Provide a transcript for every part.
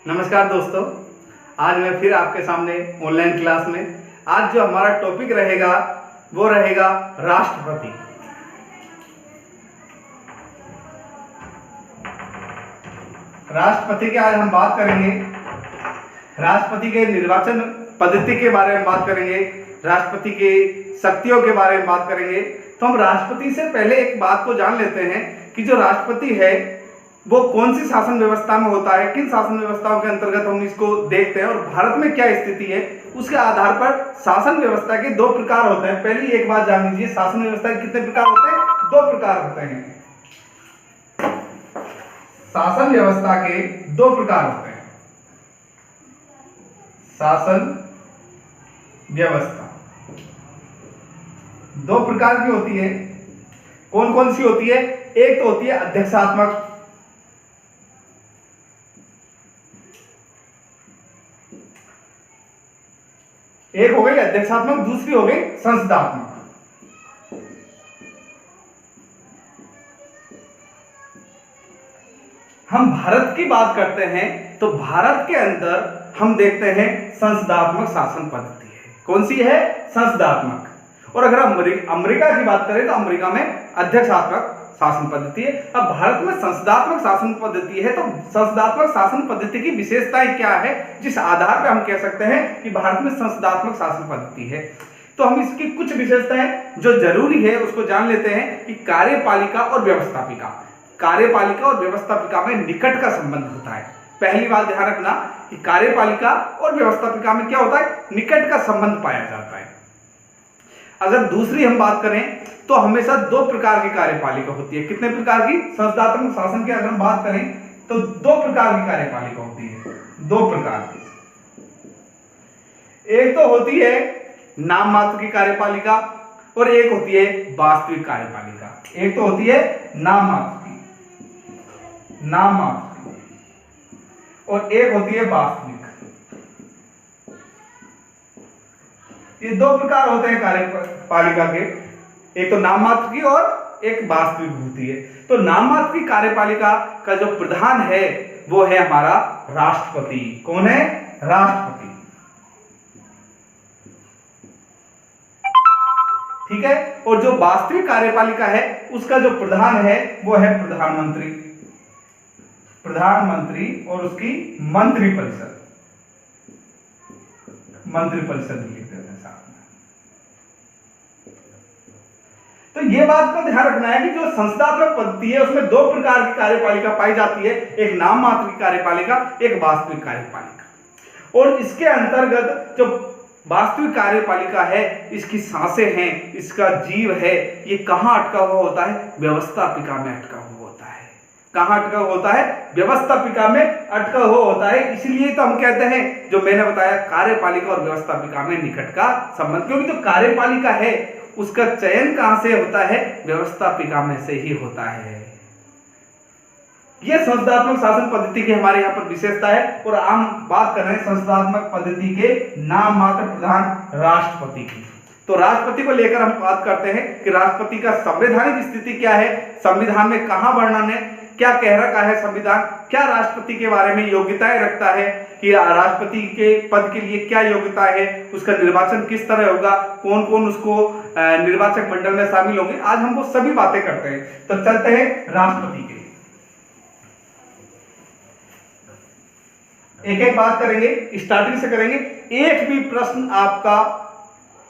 नमस्कार दोस्तों, आज मैं फिर आपके सामने ऑनलाइन क्लास में। आज जो हमारा टॉपिक रहेगा वो रहेगा राष्ट्रपति। राष्ट्रपति की आज हम बात करेंगे। राष्ट्रपति के निर्वाचन पद्धति के बारे में बात करेंगे, राष्ट्रपति के शक्तियों के बारे में बात करेंगे। तो हम राष्ट्रपति से पहले एक बात को जान लेते हैं कि जो राष्ट्रपति है वो कौन सी शासन व्यवस्था में होता है, किन शासन व्यवस्थाओं के अंतर्गत हम इसको देखते हैं और भारत में क्या स्थिति है। उसके आधार पर शासन व्यवस्था के दो प्रकार होते हैं। पहली एक बात जान लीजिए, शासन व्यवस्था के कितने प्रकार होते हैं? दो प्रकार होते हैं। शासन व्यवस्था के दो प्रकार होते हैं। शासन व्यवस्था दो प्रकार की होती है। कौन कौन सी होती है? एक तो होती है अध्यक्षात्मक, एक हो गई अध्यक्षात्मक, दूसरी हो गई संसदात्मक। हम भारत की बात करते हैं तो भारत के अंदर हम देखते हैं संसदात्मक शासन पद्धति है। कौन सी है? संसदात्मक। और अगर अमेरिका की बात करें तो अमेरिका में अध्यक्षात्मक शासन पद्धति है। अब भारत में संसदात्मक शासन पद्धति है, तो संसदात्मक शासन पद्धति की विशेषताएं क्या है जिस आधार पर हम कह सकते हैं कि भारत में संसदात्मक शासन पद्धति है। तो हम इसकी कुछ विशेषताएं जो जरूरी है उसको जान लेते हैं कि कार्यपालिका और व्यवस्थापिका। कार्यपालिका और व्यवस्थापिका में निकट का संबंध होता है। पहली बात ध्यान रखना कि कार्यपालिका और व्यवस्थापिका में क्या होता है? निकट का संबंध पाया जाता है। अगर दूसरी हम बात करें तो हमेशा दो प्रकार की कार्यपालिका होती है। कितने प्रकार की? संसदात्मक शासन की अगर हम बात करें तो दो प्रकार की कार्यपालिका होती है। दो प्रकार की। एक तो होती है नाम मात्र की कार्यपालिका और एक होती है वास्तविक कार्यपालिका। एक तो होती है नाम मात्र की और एक होती है वास्तविक। ये दो प्रकार होते हैं कार्यपालिका के, एक तो नाम मात्र की और एक वास्तविक होती है। तो नाम मात्र की कार्यपालिका का जो प्रधान है वो है हमारा राष्ट्रपति। कौन है? राष्ट्रपति। ठीक है। और जो वास्तविक कार्यपालिका है उसका जो प्रधान है वो है प्रधानमंत्री। प्रधानमंत्री और उसकी मंत्रिपरिषद। मंत्रिपरिषद लिख देते हैं साथ में। तो ये बात का ध्यान रखना है कि जो संसदात्मक पद्धति है उसमें दो प्रकार की कार्यपालिका पाई जाती है, एक नाम मात्र की कार्यपालिका, एक वास्तविक कार्यपालिका। और इसके अंतर्गत जो वास्तविक कार्यपालिका है, इसकी सांसें हैं, इसका जीव है, ये कहां अटका हुआ होता है? व्यवस्थापिका में अटका हुआ होता है। कहां अटका हुआ होता है? व्यवस्थापिका में अटका हुआ होता है। इसलिए तो हम कहते हैं, जो मैंने बताया, कार्यपालिका और व्यवस्थापिका में निकट का संबंध। क्योंकि जो कार्यपालिका है उसका चयन कहां से होता है? व्यवस्थापिका में से ही होता है। यह संसदात्मक शासन पद्धति की हमारे यहां पर विशेषता है। और हम बात कर रहे हैं संसदात्मक पद्धति के नाम मात्र प्रधान राष्ट्रपति की। तो राष्ट्रपति को लेकर हम बात करते हैं कि राष्ट्रपति का संवैधानिक स्थिति क्या है, संविधान में कहां वर्णन है, क्या कह रखा है संविधान, क्या राष्ट्रपति के बारे में योग्यताएं रखता है कि राष्ट्रपति के पद के लिए क्या योग्यता है, उसका निर्वाचन किस तरह होगा, कौन कौन उसको निर्वाचक मंडल में शामिल होंगे। आज हम वो सभी बातें करते हैं। तो चलते हैं राष्ट्रपति के, एक एक बात करेंगे, स्टार्टिंग से करेंगे। एक भी प्रश्न आपका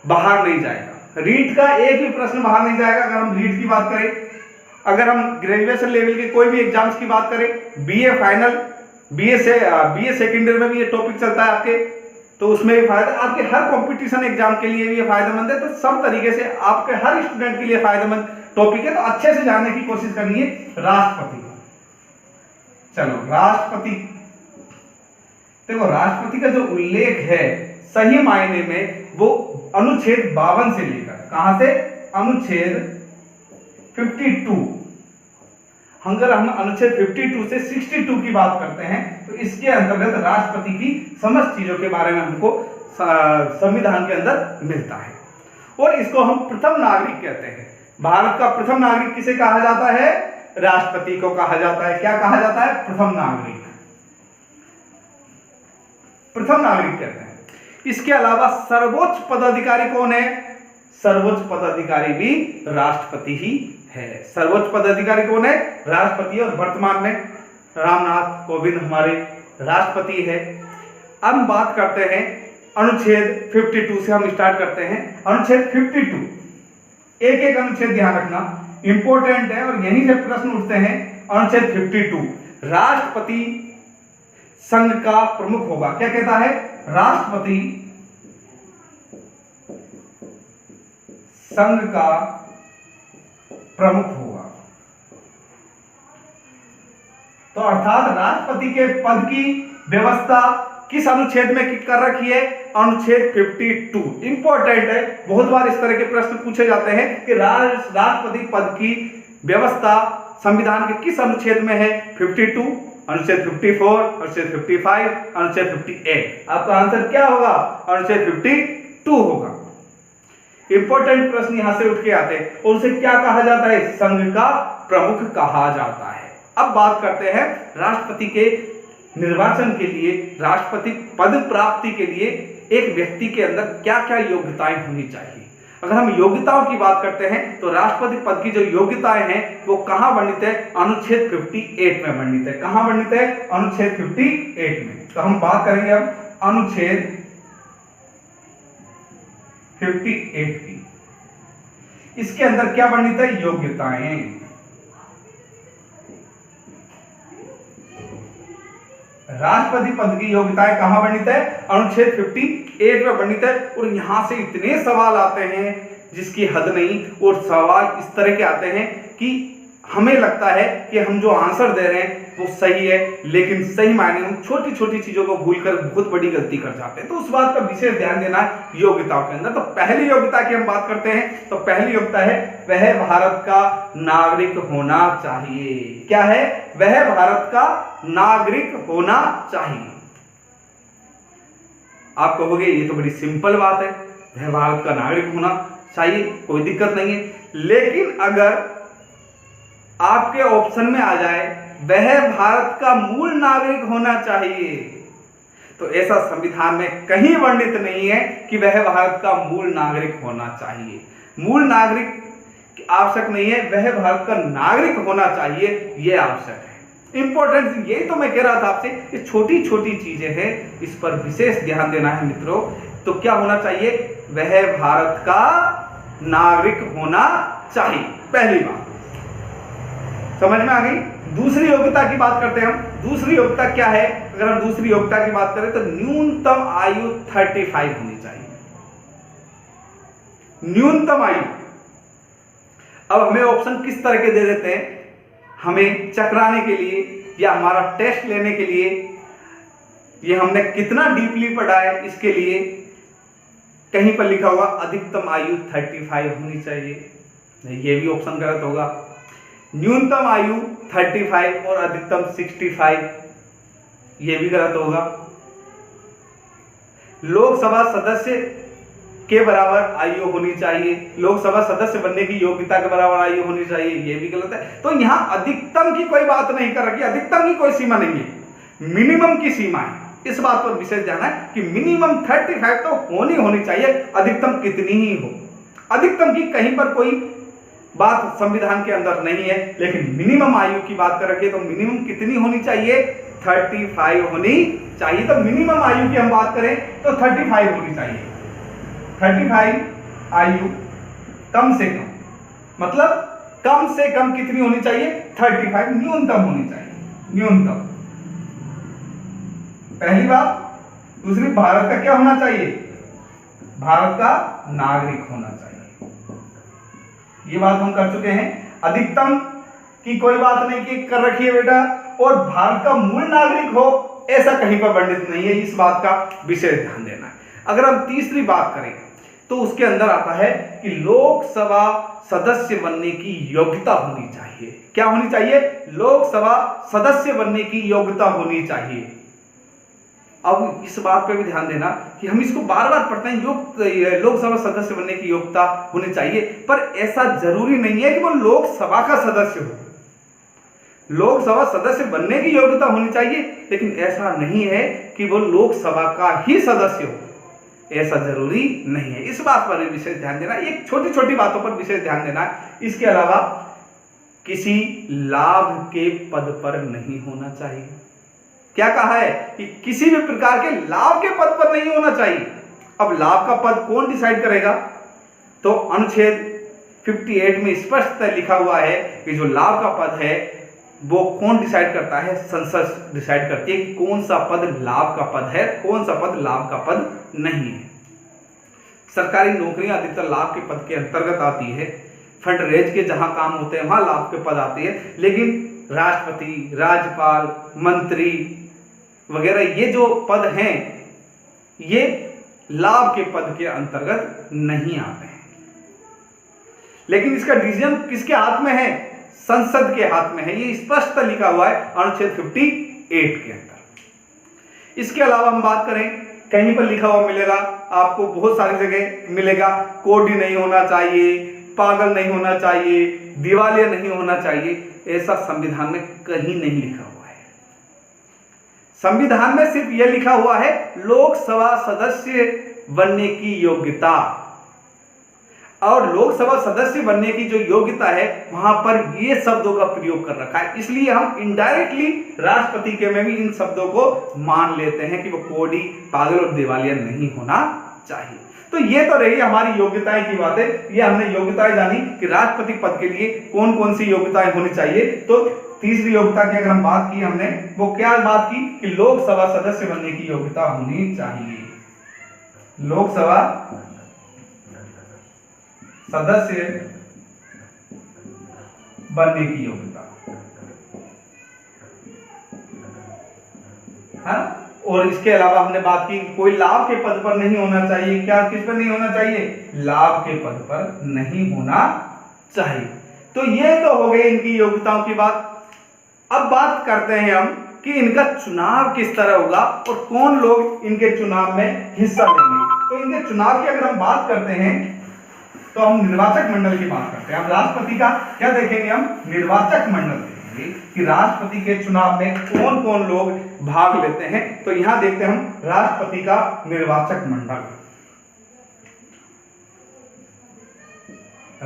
बाहर नहीं जाएगा। रीट का एक भी प्रश्न बाहर नहीं जाएगा। अगर हम रीट की बात करें, अगर हम ग्रेजुएशन लेवल के कोई भी एग्जाम्स की बात करें, BA final, BA second year में भी ये टॉपिक चलता है आपके, तो उसमें भी फायदा, आपके हर कंपटीशन एग्जाम के लिए भी ये फायदेमंद है। तो सब तरीके से आपके हर स्टूडेंट के लिए फायदेमंद टॉपिक है। तो अच्छे से जानने की कोशिश करनी है राष्ट्रपति को। चलो, राष्ट्रपति, देखो राष्ट्रपति का जो उल्लेख है सही मायने में वो अनुच्छेद 52 से लेकर, कहां से? अनुच्छेद 52। अगर हम अनुच्छेद 52 से 62 की बात करते हैं तो इसके अंतर्गत राष्ट्रपति की समस्त चीजों के बारे में हमको संविधान के अंदर मिलता है। और इसको हम प्रथम नागरिक कहते हैं। भारत का प्रथम नागरिक किसे कहा जाता है? राष्ट्रपति को कहा जाता है। क्या कहा जाता है? प्रथम नागरिक। प्रथम नागरिक कहते हैं। इसके अलावा सर्वोच्च पदाधिकारी कौन है? सर्वोच्च पदाधिकारी भी राष्ट्रपति ही है। सर्वोच्च पदाधिकारी कौन है? राष्ट्रपति। और वर्तमान में रामनाथ कोविंद हमारे राष्ट्रपति है। अब बात करते हैं अनुच्छेद 52 से हम स्टार्ट करते हैं। अनुच्छेद 52, एक एक अनुच्छेद ध्यान रखना इंपॉर्टेंट है और यहीं से प्रश्न उठते हैं। अनुच्छेद 52, राष्ट्रपति संघ का प्रमुख होगा। क्या कहता है? राष्ट्रपति संघ का प्रमुख होगा। तो अर्थात राष्ट्रपति के पद की व्यवस्था किस अनुच्छेद में कर रखी है? अनुच्छेद 52। इंपॉर्टेंट है, बहुत बार इस तरह के प्रश्न पूछे जाते हैं कि राष्ट्रपति पद की व्यवस्था संविधान के किस अनुच्छेद में है? 52, अनुच्छेद 54, अनुच्छेद 55, अनुच्छेद 58। आपका आंसर क्या होगा? अनुच्छेद 52 होगा। इंपॉर्टेंट प्रश्न यहां से उठ के आते हैं। और उसे क्या कहा जाता है? संघ का प्रमुख कहा जाता है। अब बात करते हैं राष्ट्रपति के निर्वाचन के लिए, राष्ट्रपति पद प्राप्ति के लिए एक व्यक्ति के अंदर क्या क्या योग्यताएं होनी चाहिए। अगर हम योग्यताओं की बात करते हैं तो राष्ट्रपति पद की जो योग्यताएं हैं वो कहां वर्णित है? अनुच्छेद 58 में वर्णित है। कहां वर्णित है? अनुच्छेद 58 में। तो हम बात करेंगे अब अनुच्छेद 58 की। इसके अंदर क्या वर्णित है? योग्यताएं। राष्ट्रपति पद की योग्यताएं कहां वर्णित है? अनुच्छेद 58 में वर्णित है। और यहां से इतने सवाल आते हैं जिसकी हद नहीं। और सवाल इस तरह के आते हैं कि हमें लगता है कि हम जो आंसर दे रहे हैं वो सही है, लेकिन सही मायने में छोटी छोटी चीजों को भूलकर बहुत बड़ी गलती कर जाते हैं। तो उस बात का विशेष ध्यान देना है योग्यताओं के अंदर। तो पहली योग्यता की हम बात करते हैं तो पहली योग्यता है वह भारत का नागरिक होना चाहिए। क्या है? वह भारत का नागरिक होना चाहिए। आप कहोगे ये तो बड़ी सिंपल बात है, वह भारत का नागरिक होना चाहिए, कोई दिक्कत नहीं है। लेकिन अगर आपके ऑप्शन में आ जाए वह भारत का मूल नागरिक होना चाहिए, तो ऐसा संविधान में कहीं वर्णित नहीं है कि वह भारत का मूल नागरिक होना चाहिए। मूल नागरिक आवश्यक नहीं है, वह भारत का नागरिक होना चाहिए, यह आवश्यक है। इंपॉर्टेंस यही तो मैं कह रहा था आपसे, ये छोटी छोटी चीजें हैं, इस पर विशेष ध्यान देना है मित्रों। तो क्या होना चाहिए? वह भारत का नागरिक होना चाहिए, पहली बात समझ में आ गई। दूसरी योग्यता की बात करते हैं हम। दूसरी योग्यता क्या है? अगर हम दूसरी योग्यता की बात करें तो न्यूनतम आयु 35 होनी चाहिए। न्यूनतम आयु। अब हमें ऑप्शन किस तरह के दे देते हैं? हमें चकराने के लिए या हमारा टेस्ट लेने के लिए, ये हमने कितना डीपली पढ़ा है इसके लिए कहीं पर लिखा होगा अधिकतम आयु 35 होनी चाहिए, ये भी ऑप्शन गलत होगा। न्यूनतम आयु 35 और अधिकतम 65, यह भी गलत होगा। लोकसभा सदस्य के बराबर आयु होनी चाहिए, लोकसभा सदस्य बनने की योग्यता के बराबर आयु होनी चाहिए, यह भी गलत है। तो यहां अधिकतम की कोई बात नहीं कर रखी, अधिकतम की कोई सीमा नहीं है, मिनिमम की सीमा है। इस बात पर विशेष ध्यान है कि मिनिमम 35 तो होनी चाहिए, अधिकतम कितनी ही हो। अधिकतम की कहीं पर कोई बात संविधान के अंदर नहीं है, लेकिन मिनिमम आयु की बात कर रखी है तो मिनिमम कितनी होनी चाहिए? 35 होनी चाहिए। तो मिनिमम आयु की हम बात करें तो 35 होनी चाहिए। 35 आयु कम से कम, मतलब कम से कम कितनी होनी चाहिए? 35 न्यूनतम होनी चाहिए, न्यूनतम। पहली बात। दूसरी, भारत का क्या होना चाहिए? भारत का नागरिक होना चाहिए। ये बात हम कर चुके हैं। अधिकतम की कोई बात नहीं की कर रखी है बेटा, और भारत का मूल नागरिक हो ऐसा कहीं पर वर्णित नहीं है, इस बात का विशेष ध्यान देना है। अगर हम तीसरी बात करें तो उसके अंदर आता है कि लोकसभा सदस्य बनने की योग्यता होनी चाहिए। क्या होनी चाहिए? लोकसभा सदस्य बनने की योग्यता होनी चाहिए। अब इस बात पे भी ध्यान देना कि हम इसको बार बार पढ़ते हैं, लोकसभा सदस्य बनने की योग्यता होनी चाहिए, पर ऐसा जरूरी नहीं है कि वो लोकसभा का सदस्य हो। लोकसभा सदस्य बनने की योग्यता होनी चाहिए, लेकिन ऐसा नहीं है कि वो लोकसभा का ही सदस्य हो, ऐसा जरूरी नहीं है। इस बात पर विशेष ध्यान देना, एक छोटी छोटी बातों पर विशेष ध्यान देना है। इसके अलावा किसी लाभ के पद पर नहीं होना चाहिए। क्या कहा है कि किसी भी प्रकार के लाभ के पद पर नहीं होना चाहिए। अब लाभ का पद कौन डिसाइड करेगा? तो अनुच्छेद 58 में स्पष्ट लिखा हुआ है कि जो लाभ का पद है वो कौन डिसाइड करता है? संसद डिसाइड करती है कि कौन सा पद लाभ का पद है, कौन सा पद लाभ का पद नहीं है। सरकारी नौकरियां अधिकतर लाभ के पद के अंतर्गत आती है। फंड रेज के जहां काम होते हैं वहां लाभ के पद आती है, लेकिन राष्ट्रपति, राज्यपाल, मंत्री वगैरह ये जो पद हैं ये लाभ के पद के अंतर्गत नहीं आते हैं। लेकिन इसका डिसीजन किसके हाथ में है? संसद के हाथ में है। ये स्पष्ट लिखा हुआ है अनुच्छेद 58 के अंदर। इसके अलावा हम बात करें, कहीं पर लिखा हुआ मिलेगा आपको, बहुत सारी जगह मिलेगा, कोडी नहीं होना चाहिए, पागल नहीं होना चाहिए, दिवालिया नहीं होना चाहिए। ऐसा संविधान में कहीं नहीं लिखा हुआ है। संविधान में सिर्फ यह लिखा हुआ है लोकसभा सदस्य बनने की योग्यता, और लोकसभा सदस्य बनने की जो योग्यता है वहां पर ये शब्दों का प्रयोग कर रखा है। इसलिए हम इनडायरेक्टली राष्ट्रपति के में भी इन शब्दों को मान लेते हैं कि वो कोडी, पागल और दिवालिया नहीं होना चाहिए। तो ये तो रही हमारी योग्यताएं की बातें। ये हमने योग्यताएं जानी कि राष्ट्रपति पद के लिए कौन कौन सी योग्यताएं होनी चाहिए। तो तीसरी योग्यता की अगर हम बात की हमने, वो क्या बात की कि लोकसभा सदस्य बनने की योग्यता होनी चाहिए। लोकसभा सदस्य बनने की योग्यता, हाँ। और इसके अलावा हमने बात की कोई लाभ के पद पर नहीं होना चाहिए। क्या किस पर नहीं होना चाहिए? लाभ के पद पर नहीं होना चाहिए। तो ये तो हो गई इनकी योग्यताओं की बात। अब बात करते हैं हम कि इनका चुनाव किस तरह होगा और कौन लोग इनके चुनाव में हिस्सा लेंगे। तो इनके चुनाव की अगर हम बात करते हैं तो हम निर्वाचक मंडल की बात करते हैं। हम राष्ट्रपति का क्या देखेंगे? हम निर्वाचक मंडल देखेंगे कि राष्ट्रपति के चुनाव में कौन कौन लोग भाग लेते हैं। तो यहां देखते हैं हम राष्ट्रपति का निर्वाचक मंडल।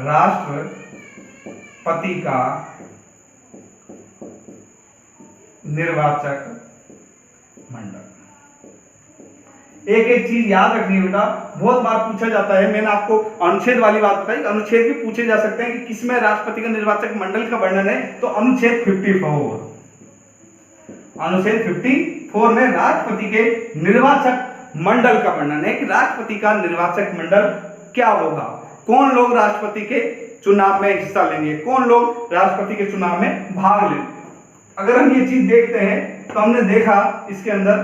राष्ट्रपति का निर्वाचक मंडल। एक एक चीज याद रखनी है बेटा, बहुत बार पूछा जाता है। मैंने आपको अनुच्छेद वाली बात बताई, अनुच्छेद भी पूछे जा सकते हैं कि किसमें राष्ट्रपति का निर्वाचक मंडल का वर्णन है। तो अनुच्छेद 54, अनुच्छेद 54 में राष्ट्रपति के निर्वाचक मंडल का वर्णन है कि राष्ट्रपति का निर्वाचक मंडल क्या होगा, कौन लोग राष्ट्रपति के चुनाव में हिस्सा लेंगे, कौन लोग राष्ट्रपति के चुनाव में भाग लेंगे। अगर हम ये चीज देखते हैं तो हमने देखा इसके अंदर,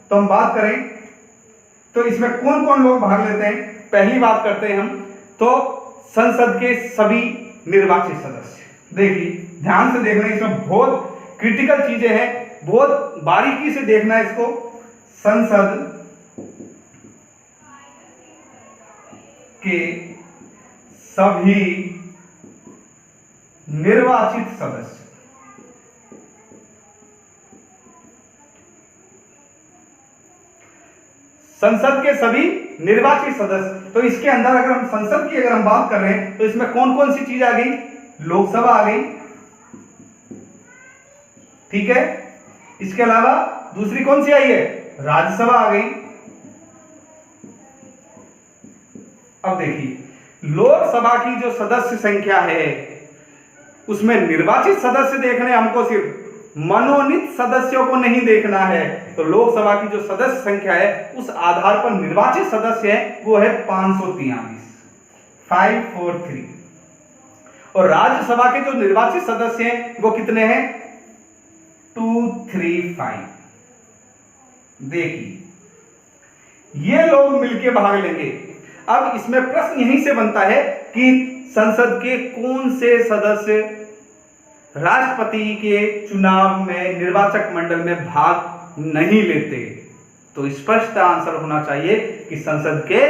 तो हम बात करें तो इसमें कौन कौन लोग भाग लेते हैं। पहली बात करते हैं हम तो संसद के सभी निर्वाचित सदस्य। देखिए ध्यान से देखना, इसमें बहुत क्रिटिकल चीजें हैं, बहुत बारीकी से देखना है इसको। संसद के सभी निर्वाचित सदस्य, संसद के सभी निर्वाचित सदस्य। तो इसके अंदर अगर हम संसद की अगर हम बात कर रहे हैं तो इसमें कौन कौन सी चीज आ गई? लोकसभा आ गई, ठीक है। इसके अलावा दूसरी कौन सी आई है? राज्यसभा आ गई। अब देखिए लोकसभा की जो सदस्य संख्या है उसमें निर्वाचित सदस्य देखने हमको सिर्फ मनोनीत सदस्यों को नहीं देखना है। तो लोकसभा की जो सदस्य संख्या है उस आधार पर निर्वाचित सदस्य है वो है 543। और राज्यसभा के जो निर्वाचित सदस्य हैं वो कितने हैं? 235। देखिए ये लोग मिलके भाग लेंगे। अब इसमें प्रश्न यहीं से बनता है कि संसद के कौन से सदस्य राष्ट्रपति के चुनाव में निर्वाचक मंडल में भाग नहीं लेते। तो स्पष्ट आंसर होना चाहिए कि संसद के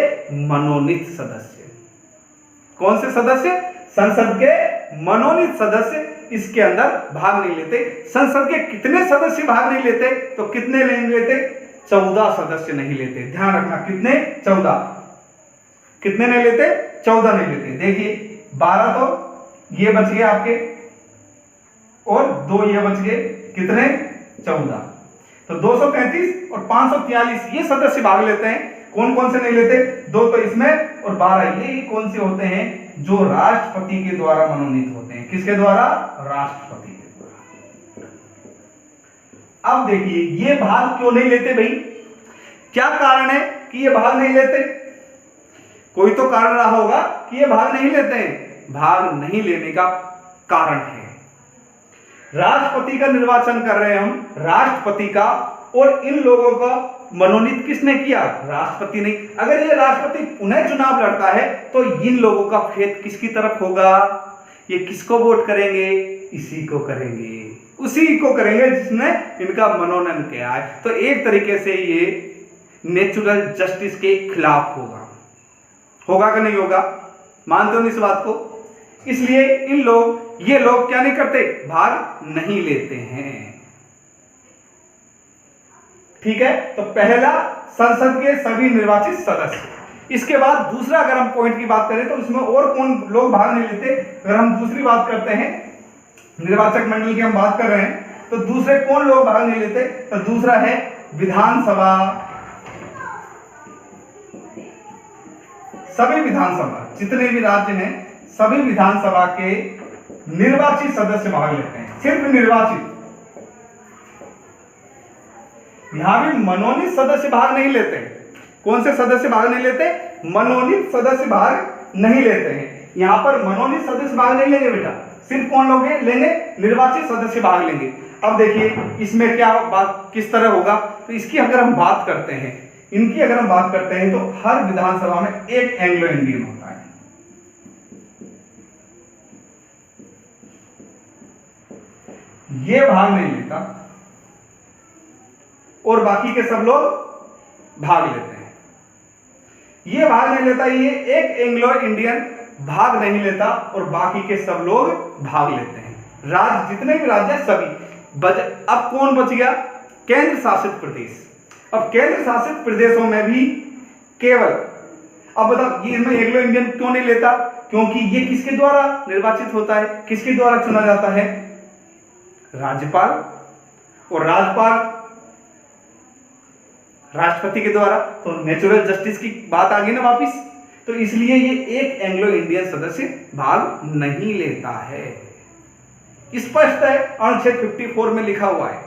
मनोनीत सदस्य। कौन से सदस्य? संसद के मनोनीत सदस्य इसके अंदर भाग नहीं लेते। संसद के कितने सदस्य भाग नहीं लेते? तो कितने नहीं लेते? 14 सदस्य नहीं लेते। ध्यान रखना, कितने? 14। कितने नहीं लेते? 14 नहीं लेते। देखिए 12 तो ये बच गए आपके, और 2 ये बच गए, कितने? 14। तो 233 और 543 ये सदस्य भाग लेते हैं। कौन कौन से नहीं लेते? 2 तो इसमें और 12 ये कौन से होते हैं? जो राष्ट्रपति के द्वारा मनोनीत होते हैं। किसके द्वारा? राष्ट्रपति के द्वारा। अब देखिए ये भाग क्यों नहीं लेते भाई? क्या कारण है कि ये भाग नहीं लेते? कोई तो कारण रहा होगा कि ये भाग नहीं लेते हैं। भाग नहीं लेने का कारण है, राष्ट्रपति का निर्वाचन कर रहे हैं हम, राष्ट्रपति का, और इन लोगों का मनोनीत किसने किया? राष्ट्रपति ने। अगर ये राष्ट्रपति पुनः चुनाव लड़ता है तो इन लोगों का फेथ किसकी तरफ होगा? ये किसको वोट करेंगे? इसी को करेंगे, उसी को करेंगे जिसने इनका मनोनयन किया है। तो एक तरीके से ये नेचुरल जस्टिस के खिलाफ होगा। होगा कि नहीं होगा? मानते हो इस बात को? इसलिए ये लोग क्या नहीं करते? भाग नहीं लेते हैं। ठीक है, तो पहला संसद के सभी निर्वाचित सदस्य। इसके बाद दूसरा अगर हम पॉइंट की बात करें तो इसमें और कौन लोग भाग नहीं लेते? अगर हम दूसरी बात करते हैं, निर्वाचक मंडल की हम बात कर रहे हैं, तो दूसरे कौन लोग भाग नहीं लेते? तो दूसरा है विधानसभा। सभी विधानसभा, जितने भी राज्य हैं, सभी विधानसभा के निर्वाचित सदस्य भाग लेते हैं। सिर्फ निर्वाचित, यहां भी मनोनीत सदस्य भाग नहीं लेते। कौन से सदस्य भाग नहीं लेते? मनोनीत सदस्य भाग नहीं लेते हैं। यहां पर मनोनीत सदस्य भाग नहीं लेंगे बेटा, सिर्फ कौन लोग लेंगे? निर्वाचित सदस्य भाग लेंगे। अब देखिए इसमें क्या बात, किस तरह होगा? तो इसकी अगर हम बात करते हैं, इनकी अगर हम बात करते हैं, तो हर विधानसभा में एक एंग्लो इंडियन होता है। ये भाग नहीं लेता और बाकी के सब लोग भाग लेते हैं। ये भाग नहीं लेता, ये एक एंग्लो इंडियन भाग नहीं लेता और बाकी के सब लोग भाग लेते हैं। राज्य, जितने भी राज्य हैं सभी। अब कौन बच गया? केंद्र शासित प्रदेश। अब केंद्र शासित प्रदेशों में भी केवल, अब बताओ ये इसमें एंग्लो इंडियन क्यों नहीं लेता? क्योंकि ये किसके द्वारा निर्वाचित होता है? किसके द्वारा चुना जाता है? राज्यपाल, और राज्यपाल राष्ट्रपति के द्वारा। तो नेचुरल जस्टिस की बात आ गई ना वापिस। तो इसलिए ये एक एंग्लो इंडियन सदस्य भाग नहीं लेता है। स्पष्ट है, अनुच्छेद 54 में लिखा हुआ है।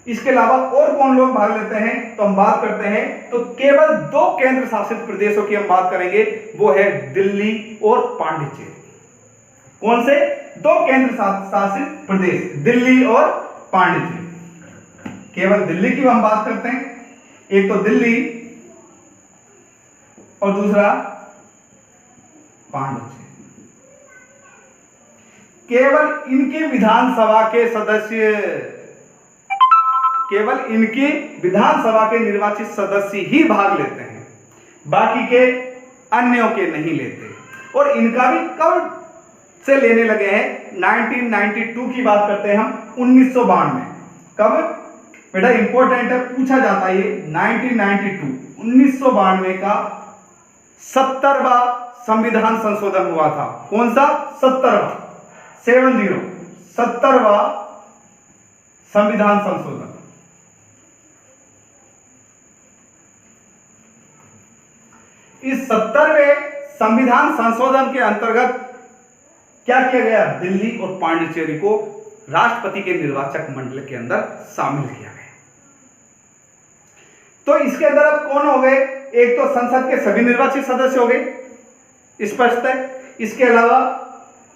इसके अलावा और कौन लोग भाग लेते हैं? तो हम बात करते हैं, तो केवल 2 केंद्र शासित प्रदेशों की हम बात करेंगे, वो है दिल्ली और पांडिचेरी। कौन से? 2 केंद्र शासित प्रदेश, दिल्ली और पांडिचेरी। केवल दिल्ली की हम बात करते हैं, एक तो दिल्ली और दूसरा पांडिचेरी। केवल इनकी विधानसभा के सदस्य, केवल इनकी विधानसभा के निर्वाचित सदस्य ही भाग लेते हैं, बाकी के अन्यों के नहीं लेते। और इनका भी कब से लेने लगे हैं? 1992 की बात करते हैं हम, 1992। कब बेटा? इंपॉर्टेंट है, पूछा जाता है ये। 1992 का 70वां संविधान संशोधन हुआ था। कौन सा? 70वां संविधान संशोधन। इस 70वें संविधान संशोधन के अंतर्गत क्या किया गया? दिल्ली और पांडिचेरी को राष्ट्रपति के निर्वाचक मंडल के अंदर शामिल किया गया। तो इसके अंदर अब कौन हो गए? एक तो संसद के सभी निर्वाचित सदस्य हो गए, स्पष्ट है। इसके अलावा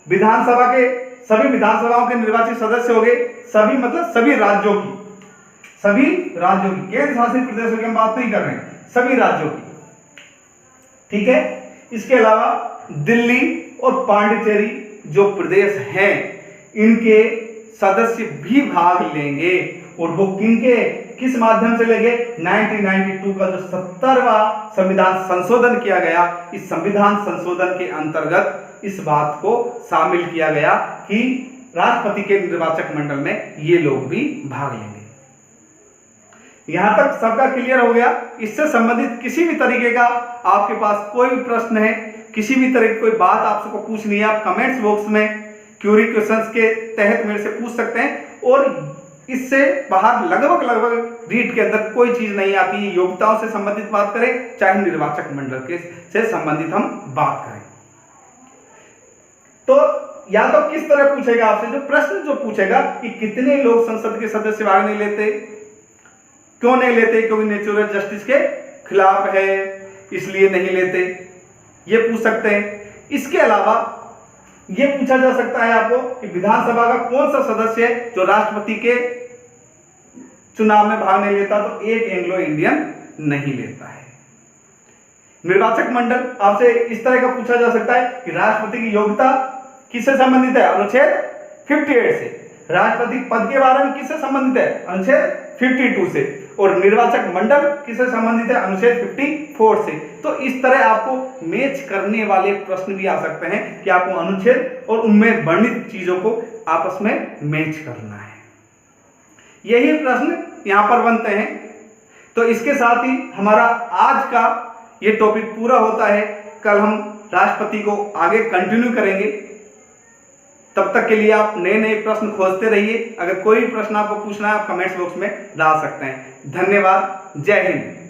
विधानसभा के सभी विधानसभाओं के निर्वाचित सदस्य हो गए। सभी मतलब सभी राज्यों की, केंद्र शासित प्रदेशों की हम बात नहीं कर रहे हैं, सभी राज्यों की। ठीक है। इसके अलावा दिल्ली और पांडिचेरी जो प्रदेश हैं, इनके सदस्य भी भाग लेंगे। और वो किस माध्यम से लेंगे? 1992 का जो 70वां संविधान संशोधन किया गया, इस संविधान संशोधन के अंतर्गत इस बात को शामिल किया गया कि राष्ट्रपति के निर्वाचक मंडल में ये लोग भी भाग लेंगे। यहां तक सबका क्लियर हो गया। इससे संबंधित किसी भी तरीके का आपके पास कोई भी प्रश्न है, किसी भी तरह की कोई बात आपको पूछनी है, आप कमेंट्स बॉक्स में क्यूरी क्वेश्चंस के तहत मेरे से पूछ सकते हैं। और इससे बाहर लगभग रीट के अंदर कोई चीज नहीं आती है। योग्यताओं से संबंधित बात करें, चाहे निर्वाचक मंडल के से संबंधित हम बात करें, तो या तो किस तरह पूछेगा आपसे, जो प्रश्न जो पूछेगा कि कितने लोग संसद के सदस्य भाग नहीं लेते, क्यों नहीं लेते, क्योंकि नेचुरल जस्टिस के खिलाफ है इसलिए नहीं लेते, ये पूछ सकते हैं। इसके अलावा ये पूछा जा सकता है आपको कि विधानसभा का कौन सा सदस्य है जो राष्ट्रपति के चुनाव में भाग नहीं लेता, तो एक एंग्लो इंडियन नहीं लेता है। निर्वाचक मंडल आपसे इस तरह का पूछा जा सकता है कि राष्ट्रपति की योग्यता किससे संबंधित है, अनुच्छेद 58 से। राष्ट्रपति पद के बारे में किससे संबंधित है, अनुच्छेद 52 से। और निर्वाचक मंडल किससे संबंधित है, अनुच्छेद 54 से। तो इस तरह आपको मैच करने वाले प्रश्न भी आ सकते हैं कि आपको अनुच्छेद और उनमें वर्णित चीजों को आपस में मैच करना है। यही प्रश्न यहां पर बनते हैं। तो इसके साथ ही हमारा आज का ये टॉपिक पूरा होता है। कल हम राष्ट्रपति को आगे कंटिन्यू करेंगे। तब तक के लिए आप नए नए प्रश्न खोजते रहिए। अगर कोई प्रश्न आपको पूछना है, आप कमेंट्स बॉक्स में डाल सकते हैं। धन्यवाद। जय हिंद।